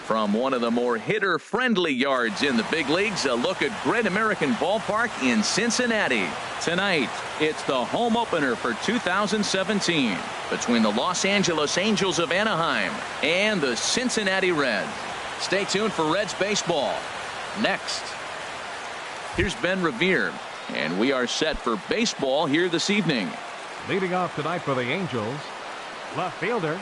From one of the more hitter-friendly yards in the big leagues, a look at Great American Ballpark in Cincinnati. Tonight, it's the home opener for 2017 between the Los Angeles Angels of Anaheim and the Cincinnati Reds. Stay tuned for Reds baseball. Next, here's Ben Revere, and we are set for baseball here this evening. Leading off tonight for the Angels, left fielder,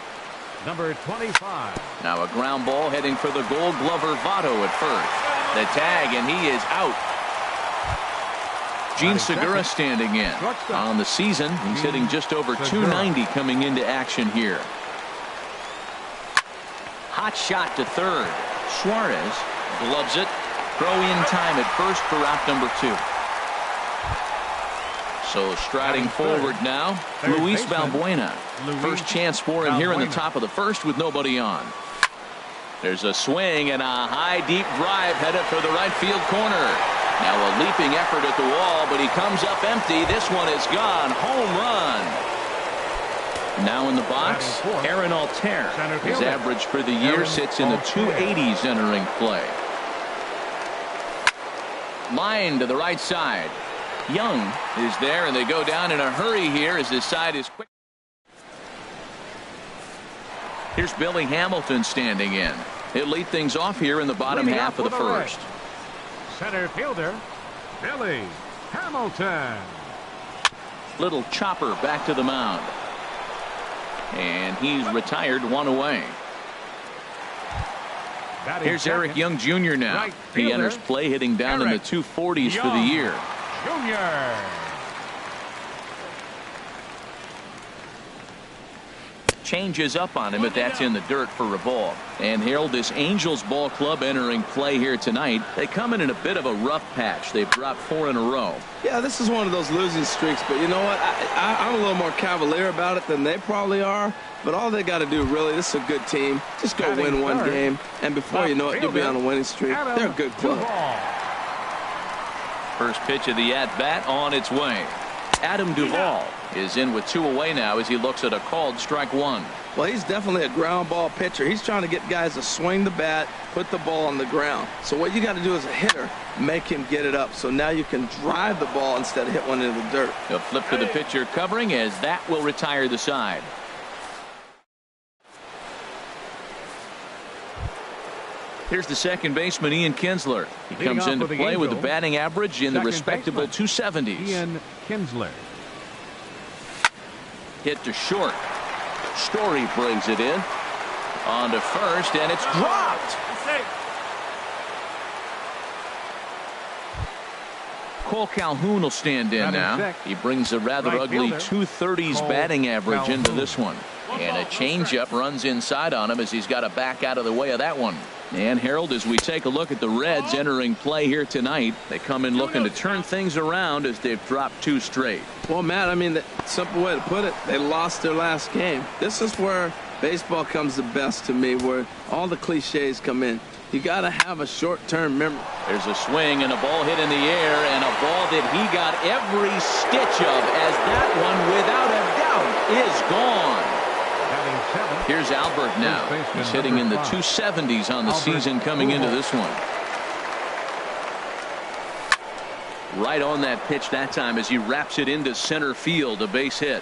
number 25. Now a ground ball heading for the Gold Glover Votto at first. The tag, and he is out. Gene Segura standing in. On the season, he's hitting just over 290 coming into action here. Hot shot to third. Suarez gloves it. Throw in time at first for out number 2. So striding forward now, Luis Valbuena. First chance for him here in the top of the first with nobody on. There's a swing and a high deep drive headed for the right field corner. Now a leaping effort at the wall, but he comes up empty. This one is gone. Home run. Now in the box, Aaron Altair. His average for the year sits in the 280s entering play. Line to the right side. Young is there, and they go down in a hurry here as this side is quick. Here's Billy Hamilton standing in. He'll lead things off here in the bottom half of the first. Center fielder, Billy Hamilton. Little chopper back to the mound. And he's retired, one away. Here's Eric Young Jr. now. He enters play hitting down in the 240s for the year. Junior. Changes up on him, but that's in the dirt for a ball. And Harold, this Angels ball club entering play here tonight. They come in a bit of a rough patch. They've dropped 4 in a row. Yeah, this is one of those losing streaks, but you know what? I'm a little more cavalier about it than they probably are. But all they got to do, really, this is a good team. Just go win one game, and before you know it, you'll be on a winning streak. They're a good club. First pitch of the at-bat on its way. Adam Duvall is in with 2 away now as he looks at a called strike 1. Well, he's definitely a ground ball pitcher. He's trying to get guys to swing the bat, put the ball on the ground. So what you got to do as a hitter, make him get it up. So now you can drive the ball instead of hit one into the dirt. He'll flip to the pitcher covering as that will retire the side. Here's the second baseman, Ian Kinsler. He comes into play with a batting average in the respectable 270s. Ian Kinsler. Hit to short. Story brings it in. On to first, and it's dropped. Cole Calhoun will stand in now. He brings a rather ugly 230s batting average into this one. And a changeup runs inside on him as he's got to back out of the way of that one. And Harold, as we take a look at the Reds entering play here tonight, they come in looking to turn things around as they've dropped 2 straight. Well, Matt, I mean, the simple way to put it, they lost their last game. This is where baseball comes the best to me, where all the cliches come in. You got to have a short-term memory. There's a swing and a ball hit in the air, and a ball that he got every stitch of, as that one, without a doubt, is gone. Here's Albert now. He's hitting in the 270s on the season coming into this one. Right on that pitch that time as he wraps it into center field, a base hit.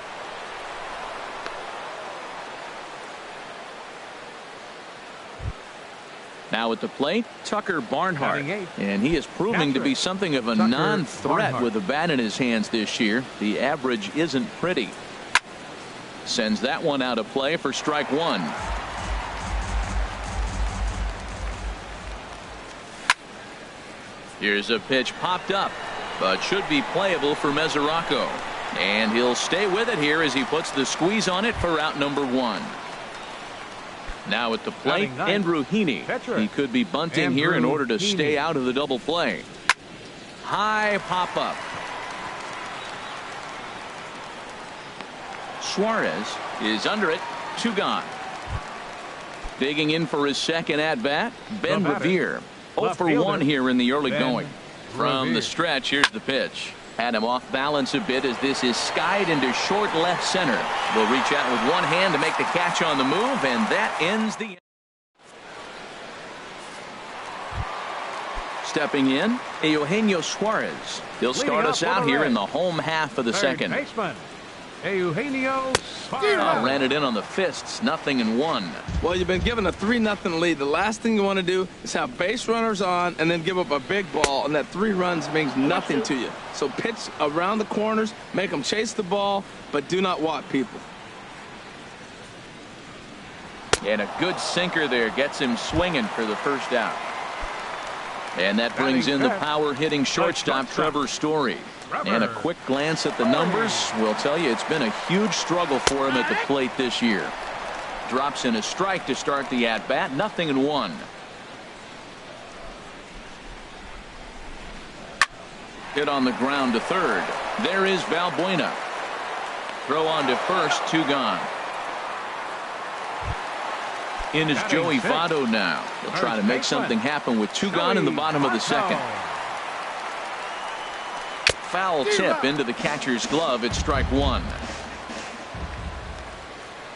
Now at the plate, Tucker Barnhart, and he is proving to be something of a non-threat with a bat in his hands this year. The average isn't pretty. Sends that one out of play for strike 1. Here's a pitch popped up, but should be playable for Mesoraco. And he'll stay with it here as he puts the squeeze on it for out number 1. Now at the plate, Andrew Heaney. He could be bunting here in order to stay out of the double play. High pop up. Suarez is under it. 2 gone. Digging in for his second at-bat, Ben Revere. 0 for 1 here in the early going. From the stretch, here's the pitch. Had him off balance a bit as this is skied into short left center. Will reach out with one hand to make the catch on the move, and that ends the stepping in, Eugenio Suarez. He'll start us out here in the home half of the second. Baseman, Eugenio Suarez. Ran it in on the fists, 0-1. Well, you've been given a 3-0 lead. The last thing you want to do is have base runners on and then give up a big ball, and that 3 runs means nothing to you. So pitch around the corners, make them chase the ball, but do not walk people. And a good sinker there gets him swinging for the first out. And that brings in the power-hitting shortstop, Trevor Story. And a quick glance at the numbers will tell you it's been a huge struggle for him at the plate this year. Drops in a strike to start the at-bat, 0-1. Hit on the ground to third. There is Valbuena. Throw on to first, 2 gone. In is Joey Votto now. He'll try to make something happen with 2 gone in the bottom of the second. Foul tip into the catcher's glove. It's strike 1.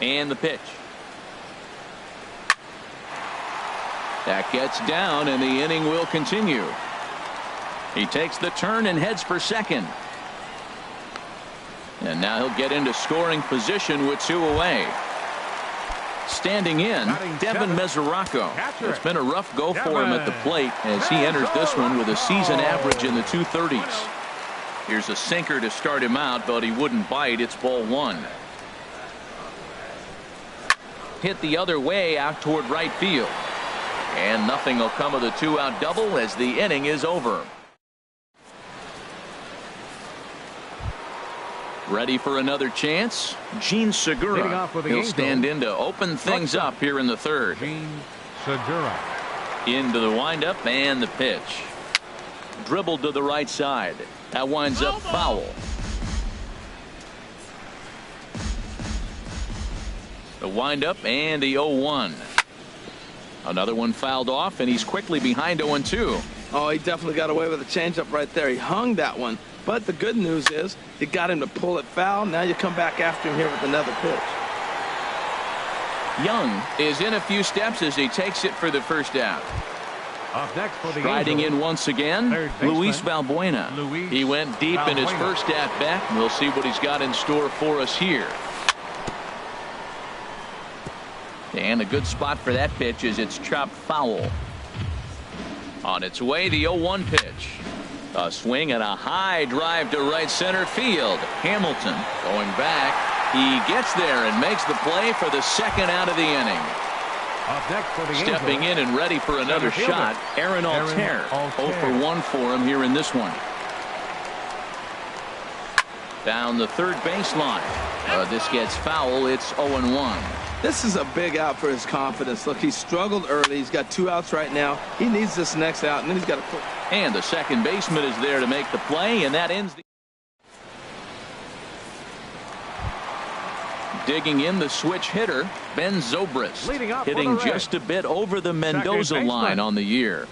And the pitch. That gets down, and the inning will continue. He takes the turn and heads for second. And now he'll get into scoring position with 2 away. Standing in, Devin Mesoraco. It's been a rough go for him at the plate as he enters this one with a season average in the 230s. Here's a sinker to start him out, but he wouldn't bite. It's ball 1. Hit the other way out toward right field. And nothing will come of the 2-out double as the inning is over. Ready for another chance? Gene Segura. He'll stand in to open things up here in the third. Gene Segura. Into the windup and the pitch. Dribbled to the right side. That winds up foul. The windup and the 0-1. Another one fouled off, and he's quickly behind 0-2. Oh, he definitely got away with a changeup right there. He hung that one. But the good news is you got him to pull it foul. Now you come back after him here with another pitch. Young is in a few steps as he takes it for the first out. Up next for the Riding in once again, Luis Valbuena. He went deep in his first at-bat. We'll see what he's got in store for us here. And a good spot for that pitch is it's chopped foul. On its way, the 0-1 pitch. A swing and a high drive to right center field. Hamilton going back. He gets there and makes the play for the second out of the inning. Up next for the Stepping in and ready for another shot, Aaron Altair. 0 for 1 for him here in this one. Down the third baseline. This gets foul. It's 0-1. This is a big out for his confidence. Look, he struggled early. He's got 2 outs right now. He needs this next out, and then he's got to put. And the second baseman is there to make the play, and that ends the. Digging in the switch hitter, Ben Zobrist, hitting just a bit over the Mendoza line on the year.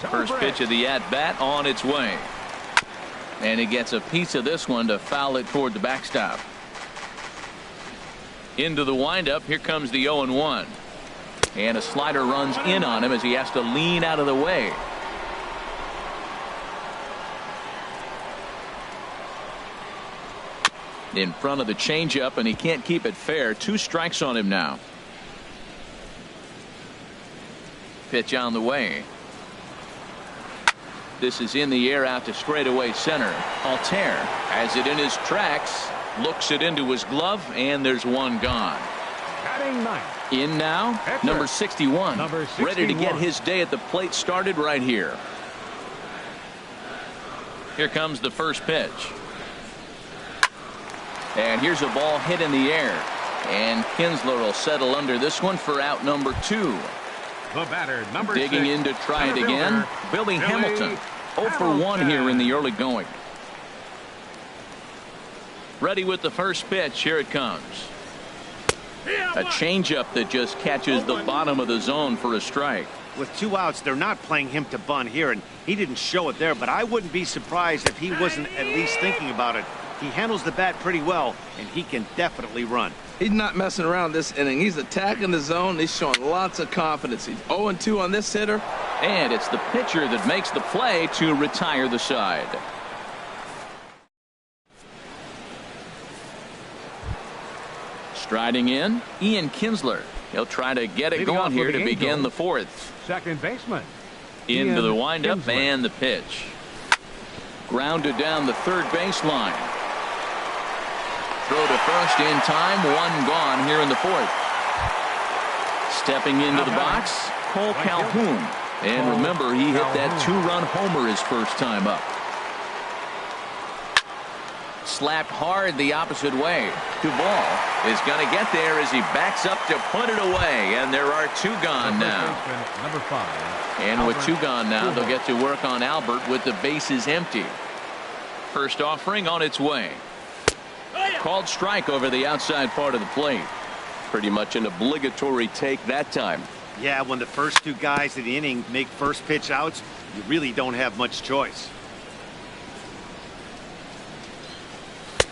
First pitch of the at-bat on its way. And he gets a piece of this one to foul it toward the backstop. Into the windup. Here comes the 0-1. And a slider runs in on him as he has to lean out of the way. In front of the changeup, and he can't keep it fair. 2 strikes on him now. Pitch on the way. This is in the air out to straightaway center. Altair has it in his tracks. Looks it into his glove, and there's 1 gone. In now, number 61. Ready to get his day at the plate started right here. Here comes the first pitch. And here's a ball hit in the air. And Kinsler will settle under this one for out number 2. The batter, number Digging 6, in to try it again. Billy Hamilton. 0 for 1 here in the early going. Ready with the first pitch. Here it comes. A changeup that just catches the bottom of the zone for a strike. With 2 outs, they're not playing him to bunt here, and he didn't show it there, but I wouldn't be surprised if he wasn't at least thinking about it. He handles the bat pretty well, and he can definitely run. He's not messing around this inning. He's attacking the zone. He's showing lots of confidence. He's 0-2 on this hitter. And it's the pitcher that makes the play to retire the side. Striding in, Ian Kinsler. He'll try to get it going here to begin the fourth. Second baseman. Into the windup and the pitch. Grounded down the third baseline. Throw to first in time. One gone here in the fourth. Stepping into the box, Cole Calhoun. And remember, he hit that two-run homer his first time up. Slapped hard the opposite way. Duvall is going to get there as he backs up to put it away. And there are two gone now. Number 5. And with two gone now, they'll get to work on Albert with the bases empty. First offering on its way. Called strike over the outside part of the plate. Pretty much an obligatory take that time. Yeah, when the first two guys in the inning make first pitch outs, you really don't have much choice.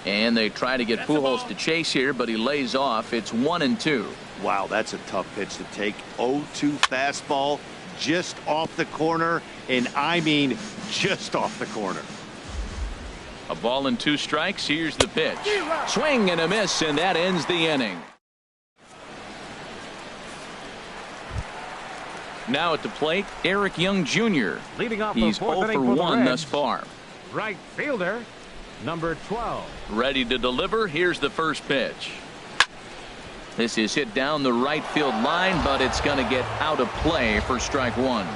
And they try to get Pujols to chase here, but he lays off. It's 1-2. Wow, that's a tough pitch to take. 0-2 fastball just off the corner, and I mean just off the corner. A ball and 2 strikes. Here's the pitch. Swing and a miss, and that ends the inning. Now at the plate, Eric Young Jr. Leading off He's the 0 fourth for inning 1 thus far. Right fielder, number 12. Ready to deliver. Here's the first pitch. This is hit down the right field line, but it's going to get out of play for strike 1.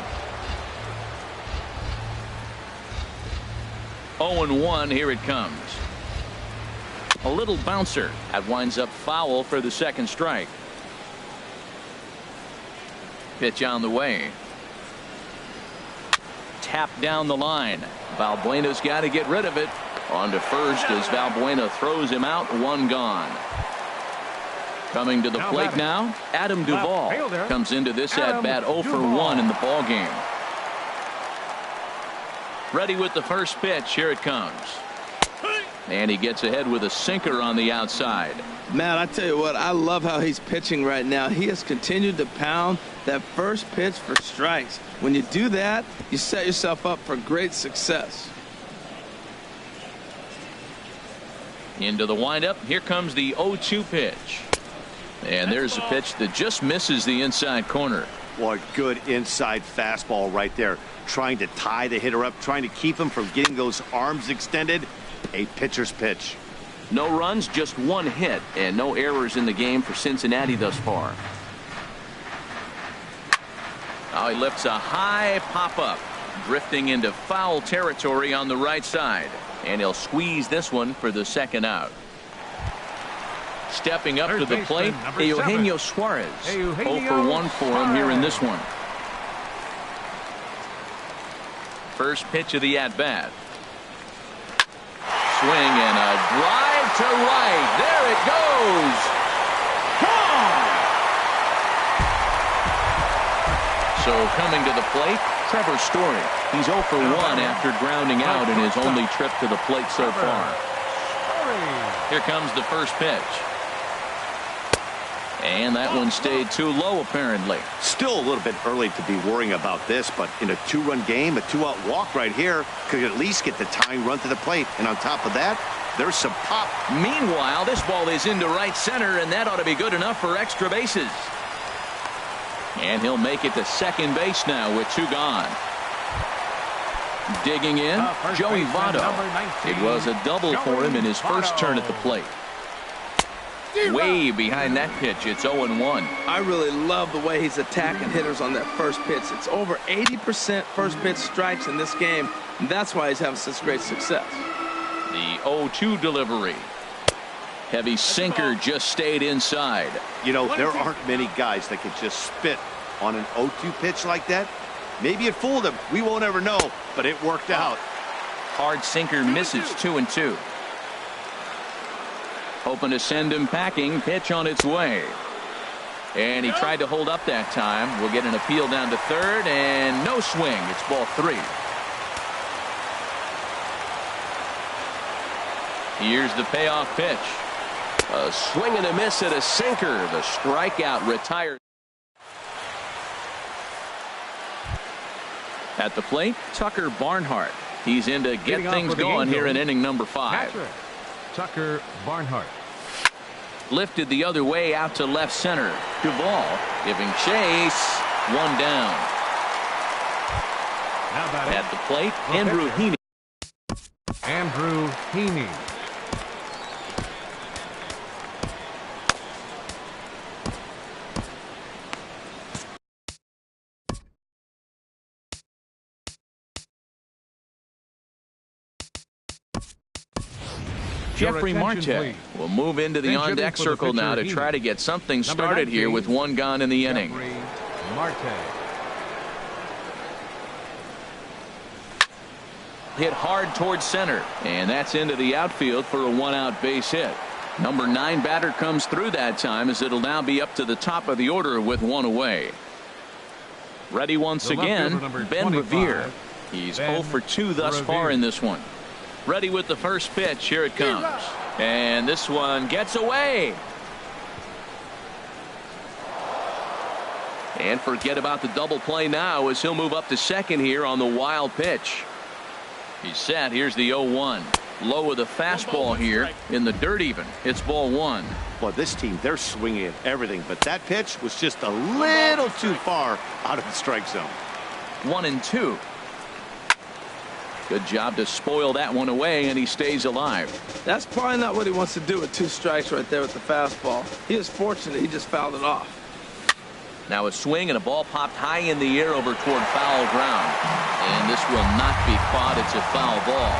0-1. Here it comes. A little bouncer. That winds up foul for the second strike. Pitch on the way. Tap down the line. Valbuena's got to get rid of it. On to first as Valbuena throws him out. 1 gone. Coming to the plate now, Adam Duvall comes into this at bat 0 for 1 in the ball game. Ready with the first pitch. Here it comes. And he gets ahead with a sinker on the outside. Man, I tell you what, I love how he's pitching right now. He has continued to pound that first pitch for strikes. When you do that, you set yourself up for great success. Into the windup. Here comes the 0-2 pitch. And there's a pitch that just misses the inside corner. What good inside fastball right there. Trying to tie the hitter up, trying to keep him from getting those arms extended. A pitcher's pitch. No runs, just 1 hit, and no errors in the game for Cincinnati thus far. Now he lifts a high pop-up, drifting into foul territory on the right side. And he'll squeeze this one for the second out. Stepping up to the plate, Eugenio Suarez. 0 for 1 for him here in this one. First pitch of the at-bat. Swing and a drive to right. There it goes. Gone. So coming to the plate, Trevor Story. He's 0 for 1 after grounding out in his only trip to the plate so far. Here comes the first pitch. And that one stayed too low, apparently. Still a little bit early to be worrying about this, but in a 2-run game, a 2-out walk right here could at least get the tying run to the plate. And on top of that, there's some pop. Meanwhile, this ball is into right center, and that ought to be good enough for extra bases. And he'll make it to second base now with 2 gone. Digging in, Joey Votto. It was a double for him in his first turn at the plate. Way behind that pitch. It's 0-1. I really love the way he's attacking hitters on that first pitch. It's over 80% first pitch strikes in this game, and that's why he's having such great success. The 0-2 delivery. Heavy sinker just stayed inside. You know, there aren't many guys that can just spit on an 0-2 pitch like that. Maybe it fooled him. We won't ever know, but it worked out. Hard sinker misses. 2-2. Hoping to send him packing. Pitch on its way. And he tried to hold up that time. We'll get an appeal down to third, and no swing. It's ball 3. Here's the payoff pitch. A swing and a miss at a sinker. The strikeout retired. At the plate, Tucker Barnhart. He's in to get things going here in inning number 5. Catcher, Tucker Barnhart. Lifted the other way out to left center. Duvall giving chase. One down. Now batting. At the plate, Andrew Heaney. Andrew Heaney. Jeffrey Marte will move into the on-deck circle now to try to get something started here with one gone in the inning. Marte. Hit hard towards center, and that's into the outfield for a one-out base hit. Number 9 batter comes through that time, as it'll now be up to the top of the order with one away. Ready once again, Ben Revere. He's 0 for 2 thus far in this one. Ready with the first pitch. Here it comes. And this one gets away. And forget about the double play now, as he'll move up to second here on the wild pitch. He's set. Here's the 0-1. Low with a fastball here in the dirt even. It's ball 1. Well, this team, they're swinging at everything, but that pitch was just a little too far out of the strike zone. 1-2. Good job to spoil that one away, and he stays alive. That's probably not what he wants to do with 2 strikes right there with the fastball. He is fortunate he just fouled it off. Now a swing, and a ball popped high in the air over toward foul ground. And this will not be caught. It's a foul ball.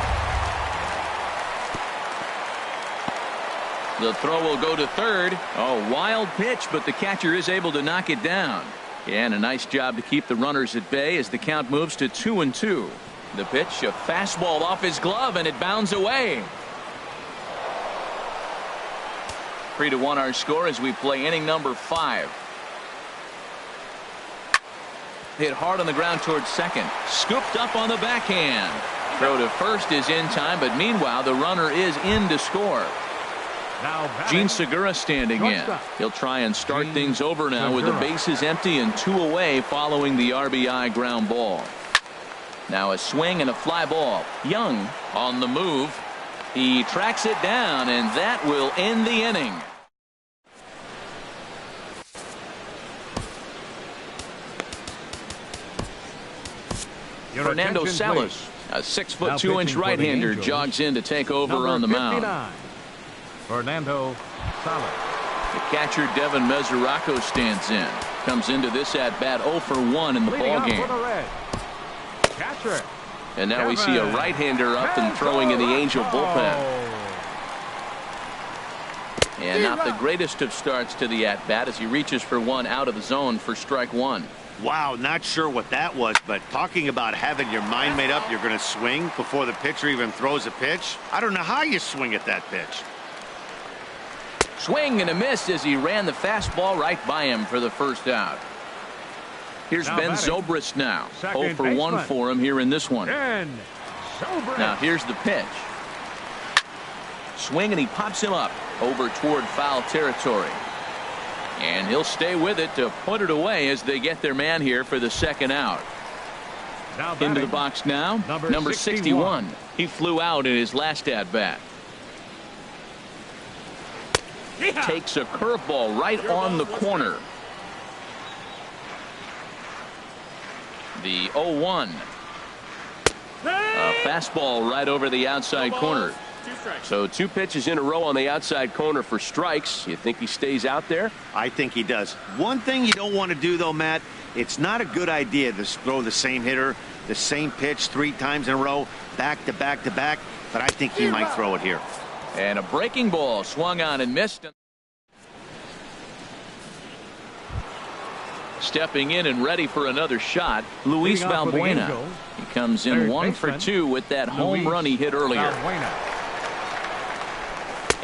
The throw will go to third. Oh, wild pitch, but the catcher is able to knock it down. And a nice job to keep the runners at bay as the count moves to 2-2. The pitch, a fastball off his glove, and it bounds away. 3-1 our score as we play inning number 5. Hit hard on the ground towards second. Scooped up on the backhand. Throw to first is in time, but meanwhile the runner is in to score. Gene Segura standing in. He'll try and start things over now with the bases empty and 2 away following the RBI ground ball. Now a swing and a fly ball. Young on the move. He tracks it down, and that will end the inning. Fernando Salas, a 6'2" right-hander, jogs in to take over on the mound. Fernando Salas. The catcher Devin Mesoraco stands in. Comes into this at bat 0 for 1 in the ball game. Catcher. And now we see a right-hander up and throwing in the Angel bullpen. And not the greatest of starts to the at-bat as he reaches for one out of the zone for strike 1. Wow, not sure what that was, but talking about having your mind made up, you're going to swing before the pitcher even throws a pitch. I don't know how you swing at that pitch. Swing and a miss as he ran the fastball right by him for the first out. Here's Ben Zobrist now. 0 for 1 for him here in this one. Now here's the pitch. Swing, and he pops him up over toward foul territory. And he'll stay with it to put it away as they get their man here for the second out. Into the box now, number 61. He flew out in his last at-bat. Takes a curveball right on the corner. The 0-1. A fastball right over the outside corner. So 2 pitches in a row on the outside corner for strikes. You think he stays out there? I think he does. One thing you don't want to do, though, Matt, it's not a good idea to throw the same hitter, the same pitch 3 times in a row, back to back to back, but I think he might throw it here. And a breaking ball swung on and missed. Stepping in and ready for another shot, Luis Valbuena. He comes in 1 for 2 with that home run he hit earlier.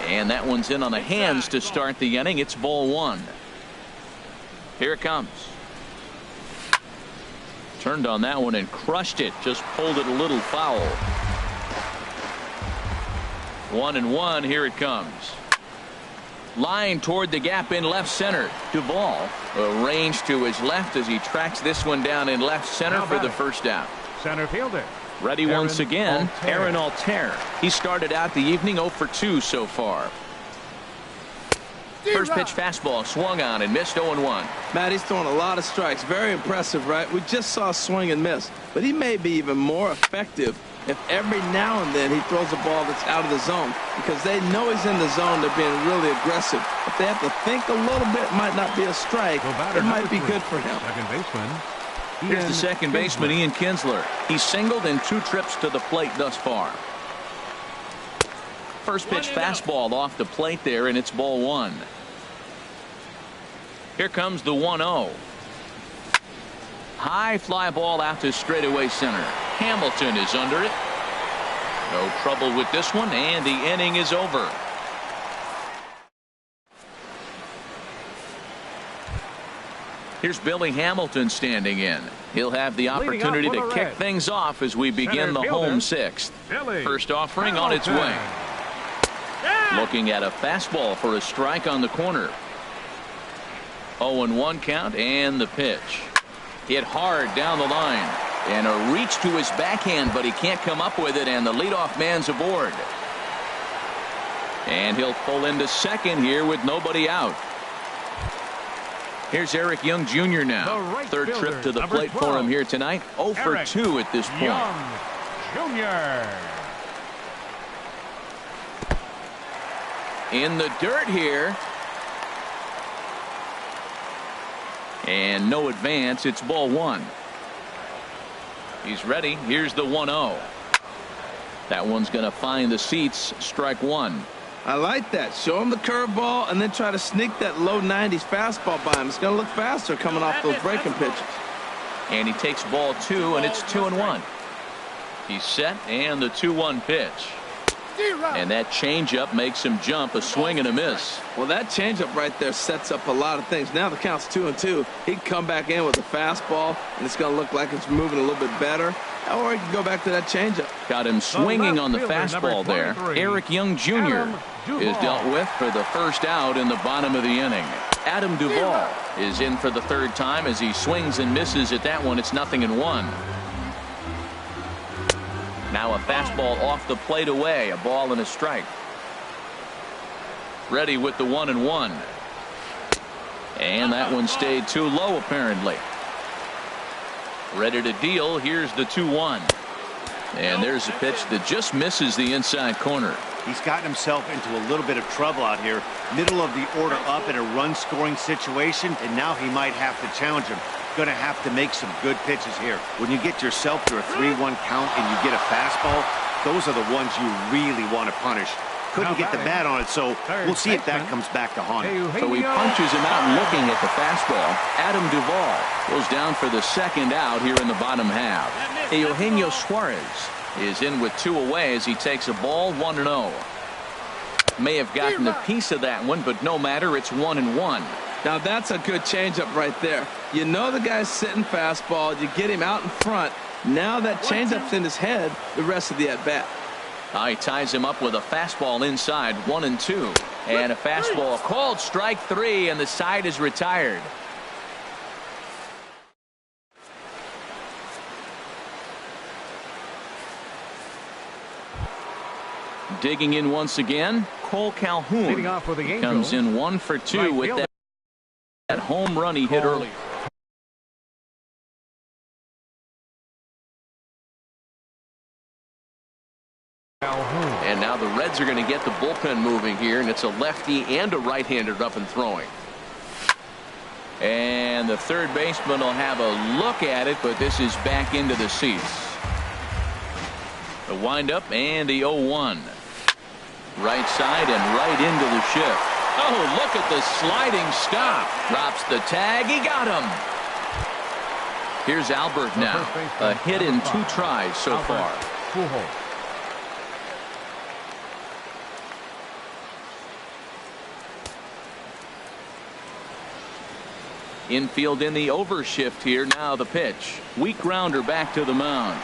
And that one's in on the hands to start the inning. It's ball 1. Here it comes. Turned on that one and crushed it. Just pulled it a little foul. 1-1. Here it comes. Line toward the gap in left center. Duvall arranged to his left as he tracks this one down in left center for the first out. Center fielder. Ready once again, Aaron Altair. He started out the evening 0 for 2 so far. First pitch fastball swung on and missed 0-1. Matt, he's throwing a lot of strikes. Very impressive, right? We just saw a swing and miss, but he may be even more effective if every now and then he throws a ball that's out of the zone, because they know he's in the zone. They're being really aggressive. If they have to think a little bit, it might not be a strike. It might be good for him. Second baseman. Here's the second baseman, Ian Kinsler. He's singled in 2 trips to the plate thus far. First pitch fastball off the plate there, and it's ball 1. Here comes the 1-0. High fly ball out to straightaway center. Hamilton is under it. No trouble with this one, and the inning is over. Here's Billy Hamilton standing in. He'll have the opportunity to kick things off as we begin the home 6th. First offering on its way. Looking at a fastball for a strike on the corner. 0-1 count, and the pitch. Hit hard down the line. And a reach to his backhand, but he can't come up with it, and the leadoff man's aboard. And he'll pull into second here with nobody out. Here's Eric Young Jr. now. Third trip to the plate for him here tonight. 0 for 2 at this point. Young Jr. In the dirt here. And no advance. It's ball 1. He's ready. Here's the 1-0. That one's going to find the seats. Strike 1. I like that. Show him the curveball and then try to sneak that low 90s fastball by him. It's going to look faster coming off those breaking pitches. And he takes ball 2, and it's 2-1. He's set, and the 2-1 pitch. And that changeup makes him jump. A swing and a miss. Well, that changeup right there sets up a lot of things. Now the count's 2-2. He can come back in with a fastball, and it's going to look like it's moving a little bit better. Or he can go back to that changeup. Got him swinging on the fastball there. Eric Young Jr. is dealt with for the first out in the bottom of the inning. Adam Duvall is in for the 3rd time as he swings and misses at that one. It's 0-1. Now a fastball off the plate away. A ball and a strike. Ready with the 1-1. And that one stayed too low apparently. Ready to deal. Here's the 2-1. And there's a pitch that just misses the inside corner. He's gotten himself into a little bit of trouble out here. Middle of the order up in a run scoring situation, and now he might have to challenge him. Going to have to make some good pitches here. When you get yourself to a 3-1 count and you get a fastball, those are the ones you really want to punish. Couldn't get the bat on it, so we'll see if that comes back to haunt him. So he punches him out looking at the fastball. Adam Duvall goes down for the 2nd out here in the bottom half. Eugenio Suarez is in with 2 away as he takes a ball. 1-0. May have gotten a piece of that one, but no matter. It's 1-1. Now that's a good changeup right there. You know the guy's sitting fastball. You get him out in front. Now that changeup's in his head the rest of the at-bat. He ties him up with a fastball inside. 1-2. And a fastball called strike 3, and the side is retired. Digging in once again, Cole Calhoun comes in 1 for 2 with that home run he hit earlier. And now the Reds are going to get the bullpen moving here, and it's a lefty and a right-hander up and throwing. And the third baseman will have a look at it, but this is back into the seats. The windup and the 0-1. Right side and right into the shift. Oh, look at the sliding stop. Drops the tag. He got him. Here's Albert now. A hit in 2 tries so far. Infield in the overshift here. Now the pitch. Weak grounder back to the mound.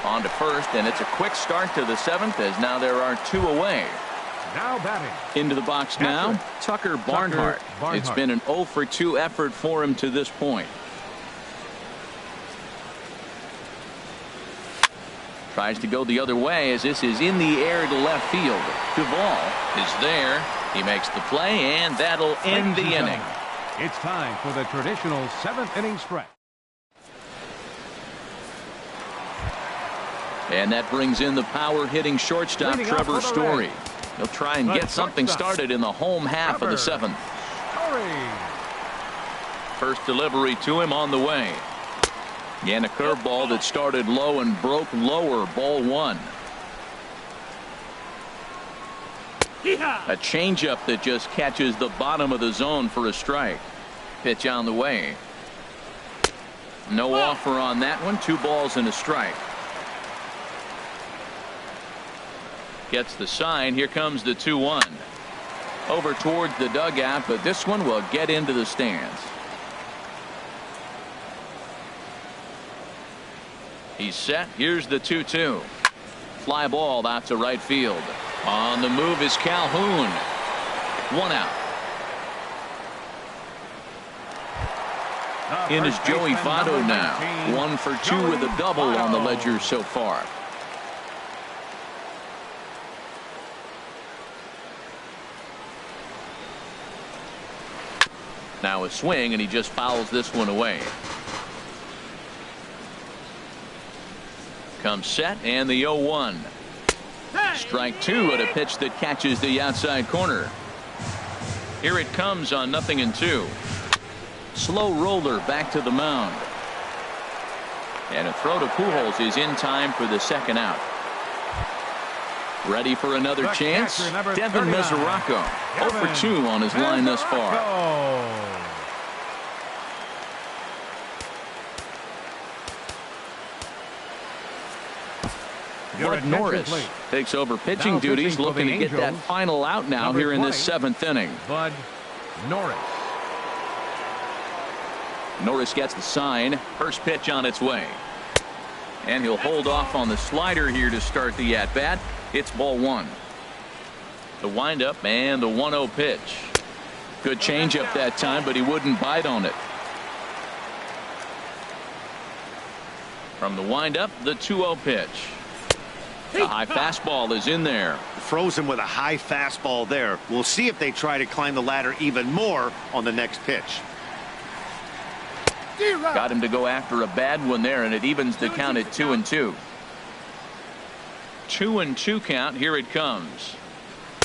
On to first, and it's a quick start to the 7th as now there are 2 away. Now batting. Into the box now, Tucker Barnhart. It's been an 0 for 2 effort for him to this point. Tries to go the other way as this is in the air to left field. Duvall is there. He makes the play, and that'll end the inning. It's time for the traditional 7th inning stretch. And that brings in the power-hitting shortstop, Trevor Story. He'll try and get something started in the home half of the 7th. First delivery to him on the way. And a curveball that started low and broke lower, ball 1. A changeup that just catches the bottom of the zone for a strike. Pitch on the way. No offer on that one. 2 balls and a strike. Gets the sign. Here comes the 2-1. Over towards the dugout, but this one will get into the stands. He's set. Here's the 2-2. Fly ball out to right field. On the move is Calhoun. 1 out. In is Joey Votto now. 1 for 2 with a double on the ledger so far. Now a swing, and he just fouls this one away. Comes set, and the 0-1. Strike 2 at a pitch that catches the outside corner. Here it comes on 0-2. Slow roller back to the mound. And a throw to Pujols is in time for the 2nd out. Ready for another chance? Devin Mesoraco. 0 for 2 on his line thus far. Bud Norris takes over pitching duties, looking to get that final out now here in this 7th inning. Bud Norris. Norris gets the sign. First pitch on its way. And he'll hold off on the slider here to start the at-bat. It's ball 1. The windup and the 1-0 pitch. Good changeup that time, but he wouldn't bite on it. From the windup, the 2-0 pitch. The high fastball is in there. Frozen with a high fastball there. We'll see if they try to climb the ladder even more on the next pitch. Got him to go after a bad one there, and it evens the count at 2-2. 2-2 count. Here it comes.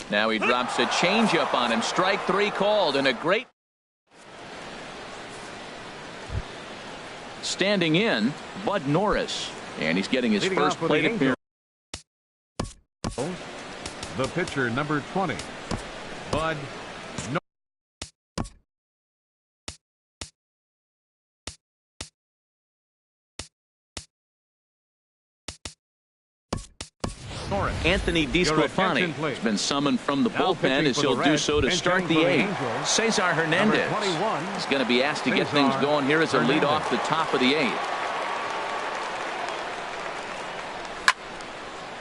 Now he drops a changeup on him. Strike 3 called, and a great. Standing in, Bud Norris, and he's getting his first plate appearance. The pitcher, number 20, Bud Norris. Anthony DeSclafani has been summoned from the bullpen as he'll do so to start the 8th. Cesar Hernandez is going to be asked to get things going here as a lead off the top of the 8th.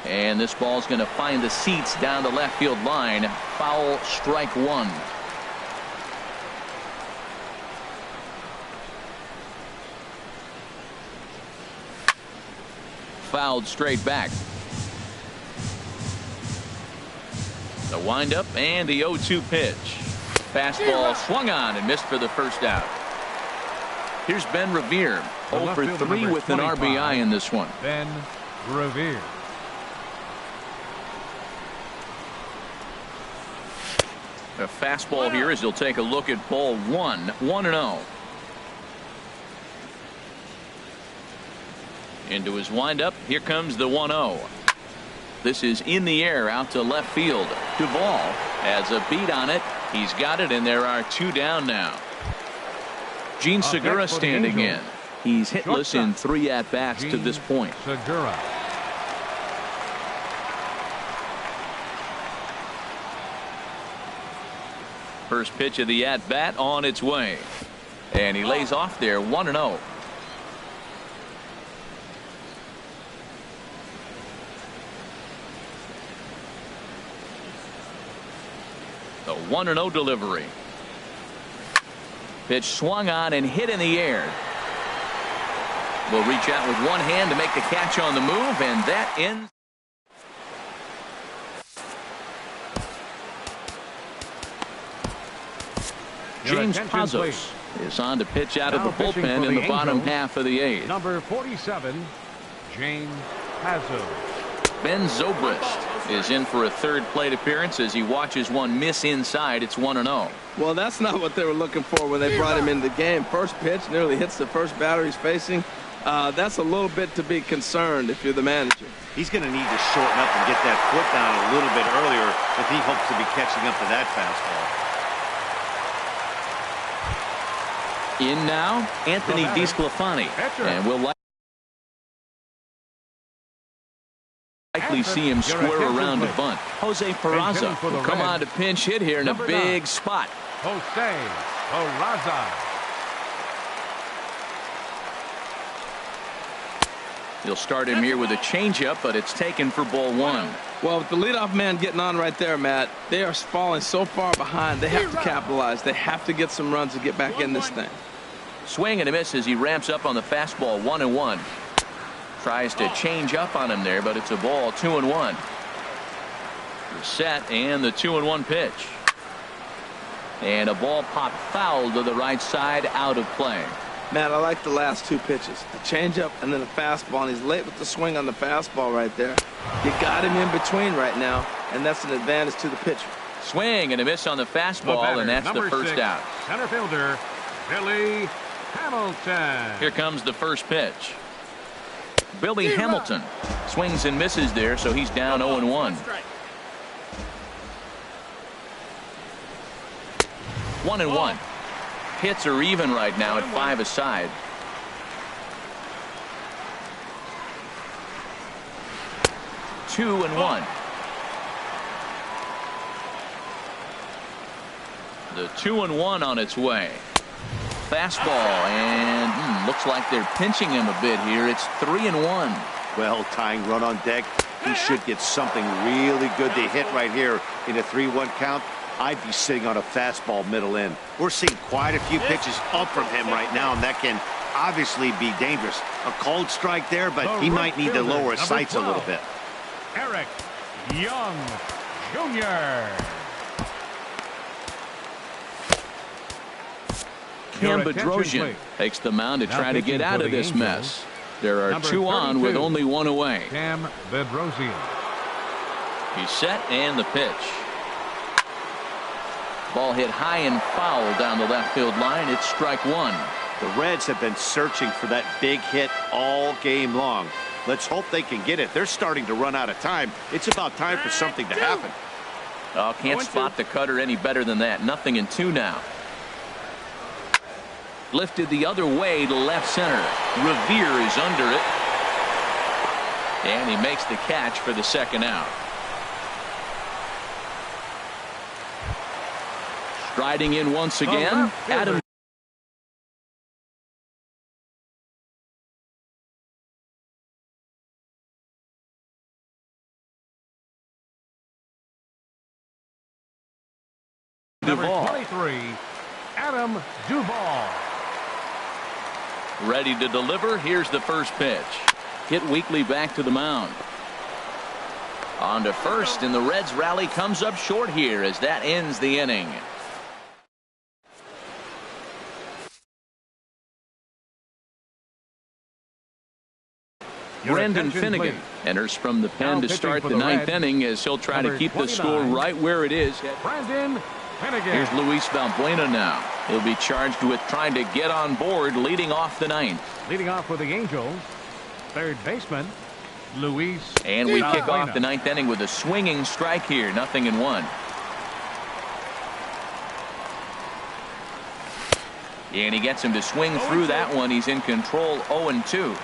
And this ball's going to find the seats down the left field line. Foul, strike 1. Fouled straight back. The windup and the 0-2 pitch. Fastball swung on and missed for the first out. Here's Ben Revere. 0 for 3 with an RBI in this one. Ben Revere. A fastball here as he'll take a look at ball 1. 1-0. Into his windup. Here comes the 1-0. This is in the air out to left field. Duvall has a beat on it. He's got it, and there are 2 down now. Gene Segura standing in. He's hitless in 3 at-bats to this point. Segura. First pitch of the at-bat on its way. And he lays off there. 1-0. The 1-0 delivery. Pitch swung on and hit in the air. will reach out with one hand to make the catch on the move, and that ends. James Pazos is on to pitch out of the bullpen in the bottom half of the eighth. Number 47, James Pazos. Ben Zobrist is in for a third plate appearance as he watches one miss inside. It's 1-0. Well, that's not what they were looking for when they brought him into the game. First pitch nearly hits the first batter he's facing. That's a little bit to be concerned if you're the manager. He's going to need to shorten up and get that foot down a little bit earlier if he hopes to be catching up to that fastball. In now, Anthony DeSclafani, and we'll likely see him square around to bunt. Jose Peraza will come on to pinch hit here in a big spot. Jose Peraza. He'll start him here with a changeup, but it's taken for ball one. Well, with the leadoff man getting on right there, Matt, they are falling so far behind. They have to capitalize. They have to get some runs to get back in this thing. Swing and a miss as he ramps up on the fastball. 1-1. Tries to change up on him there, but it's a ball. 2-1. The set and the 2-1 pitch. And a ball popped foul to the right side, out of play. Matt, I like the last two pitches. A changeup and then a fastball, and he's late with the swing on the fastball right there. You got him in between right now, and that's an advantage to the pitcher. Swing and a miss on the fastball, and that's the first out. Center fielder, Billy Hamilton. Here comes the first pitch. Billy Hamilton swings and misses there, so he's down 0-1. 1-1. Hits are even right now at 5 aside. Two and one. The 2-1 on its way. Fastball, and looks like they're pinching him a bit here. It's 3-1. Well, tying run on deck. He should get something really good to hit right here in a 3-1 count. I'd be sitting on a fastball middle in. We're seeing quite a few pitches up from him right now, and that can obviously be dangerous. A cold strike there, but he might need to lower his sights a little bit. Eric Young Jr. Cam Bedrosian takes the mound to try to get out of this mess. There are two on with only one away. Cam Bedrosian. He's set, and the pitch. Ball hit high and foul down the left field line. It's strike one. The Reds have been searching for that big hit all game long. Let's hope they can get it. They're starting to run out of time. It's about time for something to happen. Oh, can't spot the cutter any better than that. 0-2 now. Lifted the other way to left center. Revere is under it. And he makes the catch for the second out. Striding in once again, Adam. Number 23, Adam Duvall. Ready to deliver. Here's the first pitch. Hit weakly back to the mound. On to first, and the Reds rally comes up short here as that ends the inning. Brandon Finnegan enters from the pen to start the ninth inning as he'll try to keep the score right where it is. Brandon Finnegan. Here's Luis Valbuena now. He'll be charged with trying to get on board leading off the ninth. Leading off for the Angels, third baseman Luis. And we kick off the ninth inning with a swinging strike here. 0-1. And he gets him to swing through that one. He's in control. 0-2.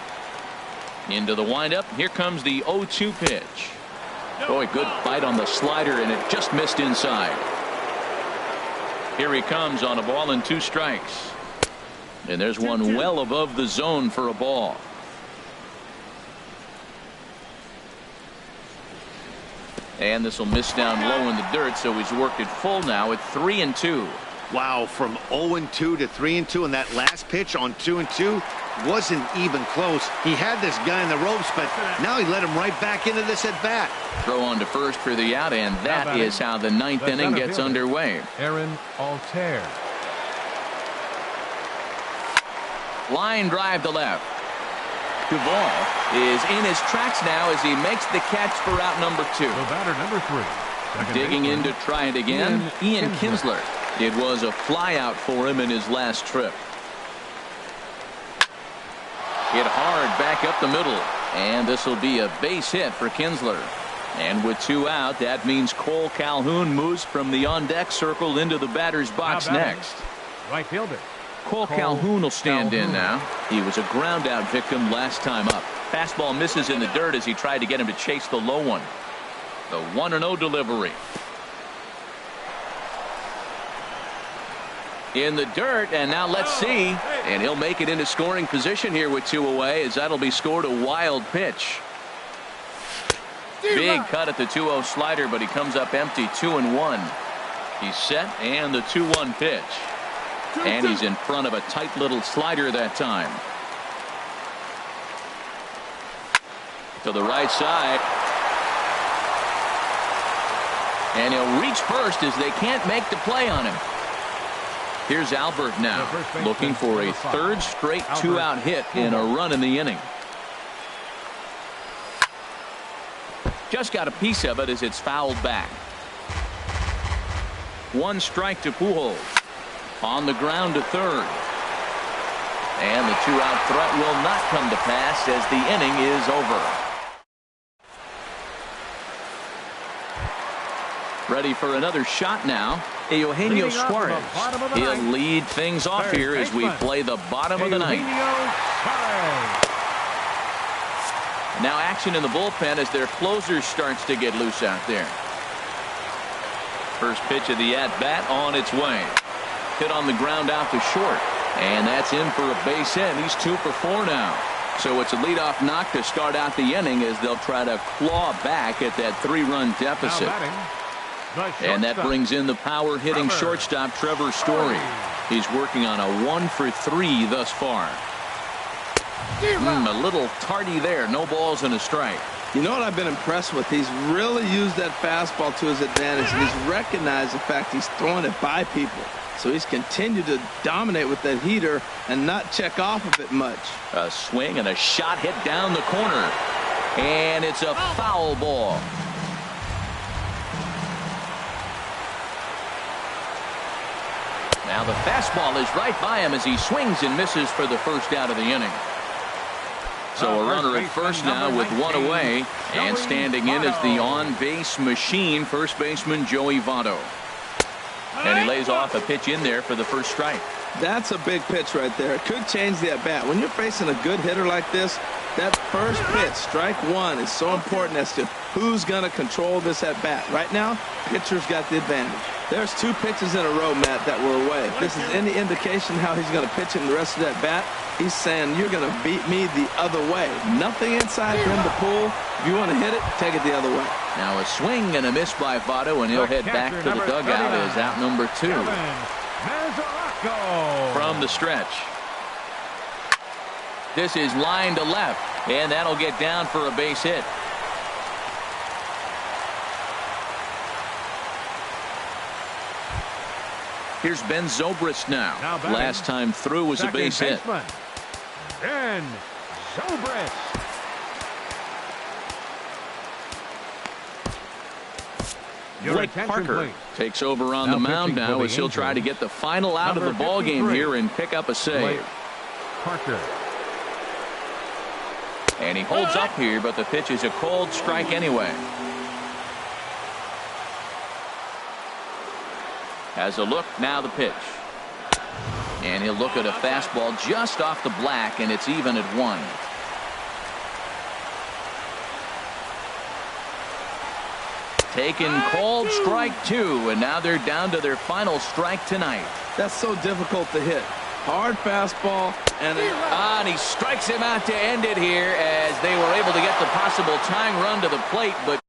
Into the windup. Here comes the 0-2 pitch. Boy, good bite on the slider, and it just missed inside. Here he comes on a ball and 2 strikes. And there's one well above the zone for a ball. And this will miss down low in the dirt, so he's worked it full now at 3-2. Wow, from 0-2 to 3-2, and that last pitch on 2-2, wasn't even close. He had this guy in the ropes, but now he let him right back into this at bat. Throw on to first for the out, and that is how the ninth inning gets underway. Aaron Altair. Line drive to left. Duvall is in his tracks now as he makes the catch for out number 2. The batter, number 3. Digging in to try it again, Ian Kinsler. It was a flyout for him in his last trip. Hit hard back up the middle, and this will be a base hit for Kinsler. And with 2 out, that means Cole Calhoun moves from the on-deck circle into the batter's box next. Right fielder. Cole Calhoun will stand in now. He was a ground-out victim last time up. Fastball misses in the dirt as he tried to get him to chase the low one. The 1-0 delivery. In the dirt, and now let's see. And he'll make it into scoring position here with 2 away, as that'll be scored a wild pitch. Big cut at the 2-0 slider, but he comes up empty, 2-1. He's set, and the 2-1 pitch. And he's in front of a tight little slider that time. To the right side. And he'll reach first as they can't make the play on him. Here's Albert now, looking for a third straight 2-out hit and a run in the inning. Just got a piece of it as it's fouled back. 1 strike to Pujols. On the ground to third. And the 2-out threat will not come to pass as the inning is over. Ready for another shot now. Eugenio Suarez. He'll lead things off here as we play the bottom of the ninth. Now action in the bullpen as their closer starts to get loose out there. First pitch of the at-bat on its way. Hit on the ground out to short. And that's in for a base hit. He's 2 for 4 now. So it's a leadoff knock to start out the inning as they'll try to claw back at that 3-run deficit. And that brings in the power hitting shortstop Trevor Story. He's working on a 1 for 3 thus far. A little tardy there. No balls and a strike. You know what I've been impressed with? He's really used that fastball to his advantage, and he's recognized the fact he's throwing it by people. So he's continued to dominate with that heater and not check off of it much. A swing and a shot hit down the corner. And it's a foul ball. Now the fastball is right by him as he swings and misses for the first out of the inning. So a runner at first now with 1 away, and standing in is the on-base machine, first baseman Joey Votto. And he lays off a pitch in there for the first strike. That's a big pitch right there. It could change the at-bat. When you're facing a good hitter like this, that first pitch, strike 1, is so important as to who's going to control this at-bat. Right now, pitcher's got the advantage. There's 2 pitches in a row, Matt, that were away. If this is any indication how he's going to pitch in the rest of that bat, he's saying you're going to beat me the other way. Nothing inside for him to pull. If you want to hit it, take it the other way. Now a swing and a miss by Votto, and he'll head back to the dugout as out number 2. From the stretch. This is line to left, and that'll get down for a base hit. Here's Ben Zobrist now. Last time through was a base hit. Ben Zobrist. Blake Parker takes over on the mound now as he'll try to get the final out of the ball game here and pick up a save. Parker. And he holds up here, but the pitch is a cold strike anyway. Has a look, now the pitch. And he'll look at a fastball just off the black, and it's even at 1. Taken called strike 2, and now they're down to their final strike tonight. That's so difficult to hit. Hard fastball, and he strikes him out to end it here as they were able to get the possible tying run to the plate, but